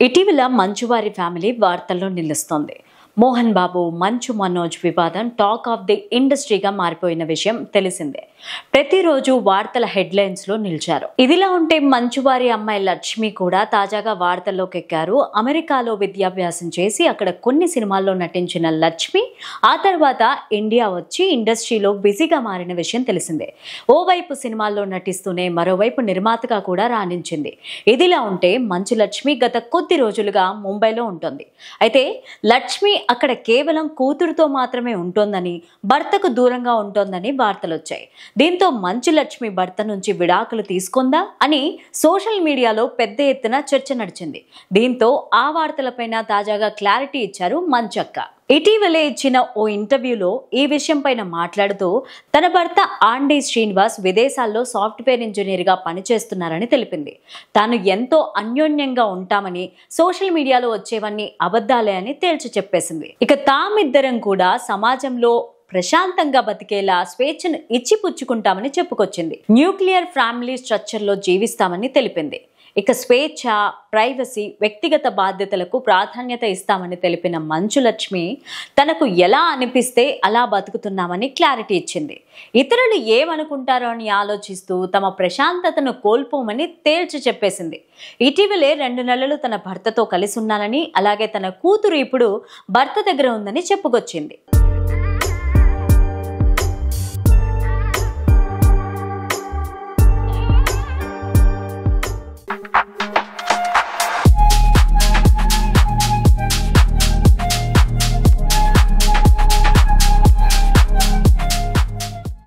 ఇటీవల మంచువారి ఫ్యామిలీ వార్తల్లో నిలుస్తోంది. మోహన్ బాబు మంచు మనోజ్ వివాదం టాక్ ఆఫ్ ది ఇండస్ట్రీగా మారిపోయిన విషయం తెలిసిందే. ప్రతిరోజు వార్తల హెడ్లైన్స్ లో నిలిచారు. ఇదిలా ఉంటే మంచువారి అమ్మాయి లక్ష్మి కూడా తాజాగా వార్తల్లోకి ఎక్కారు. అమెరికాలో విద్యాభ్యాసం చేసి అక్కడ కొన్ని సినిమాల్లో నటించిన లక్ష్మి ఆ తర్వాత ఇండియా వచ్చి ఇండస్ట్రీలో బిజీగా మారిన విషయం తెలిసిందే. ఓవైపు సినిమాల్లో నటిస్తూనే మరోవైపు నిర్మాతగా కూడా రాణించింది. ఇదిలా ఉంటే మంచు లక్ష్మి గత కొద్ది రోజులుగా ముంబైలో ఉంటుంది. అయితే లక్ష్మి అక్కడ కేవలం కూతురుతో మాత్రమే ఉంటోందని, భర్తకు దూరంగా ఉంటోందని వార్తలు వచ్చాయి. దీంతో మంచు లక్ష్మి భర్త నుంచి విడాకులు తీసుకుందా అని సోషల్ మీడియాలో పెద్ద ఎత్తున చర్చ నడిచింది. దీంతో ఆ వార్తలపైన తాజాగా క్లారిటీ ఇచ్చారు మంచక్క. ఇటీవలే ఇచ్చిన ఓ ఇంటర్వ్యూలో ఈ విషయం పైన మాట్లాడుతూ తన భర్త ఆండీ శ్రీనివాస్ విదేశాల్లో సాఫ్ట్వేర్ ఇంజనీర్గా పనిచేస్తున్నారని తెలిపింది. తాను ఎంతో అన్యోన్యంగా ఉంటామని, సోషల్ మీడియాలో వచ్చేవన్నీ అబద్ధాలే అని తేల్చి చెప్పేసింది. ఇక తామిద్దరం కూడా సమాజంలో ప్రశాంతంగా బతికేలా స్వేచ్ఛను ఇచ్చిపుచ్చుకుంటామని చెప్పుకొచ్చింది. న్యూక్లియర్ ఫ్యామిలీ స్ట్రక్చర్లో జీవిస్తామని తెలిపింది. ఇక స్వేచ్ఛ, ప్రైవసీ, వ్యక్తిగత బాధ్యతలకు ప్రాధాన్యత ఇస్తామని తెలిపిన మంచు లక్ష్మి తనకు ఎలా అనిపిస్తే అలా బతుకుతున్నామని క్లారిటీ ఇచ్చింది. ఇతరులు ఏమనుకుంటారో అని ఆలోచిస్తూ తమ ప్రశాంతతను కోల్పోమని తేల్చి చెప్పేసింది. ఇటీవలే 2 నెలలు తన భర్తతో కలిసి ఉన్నానని, అలాగే తన కూతురు ఇప్పుడు భర్త దగ్గర ఉందని చెప్పుకొచ్చింది.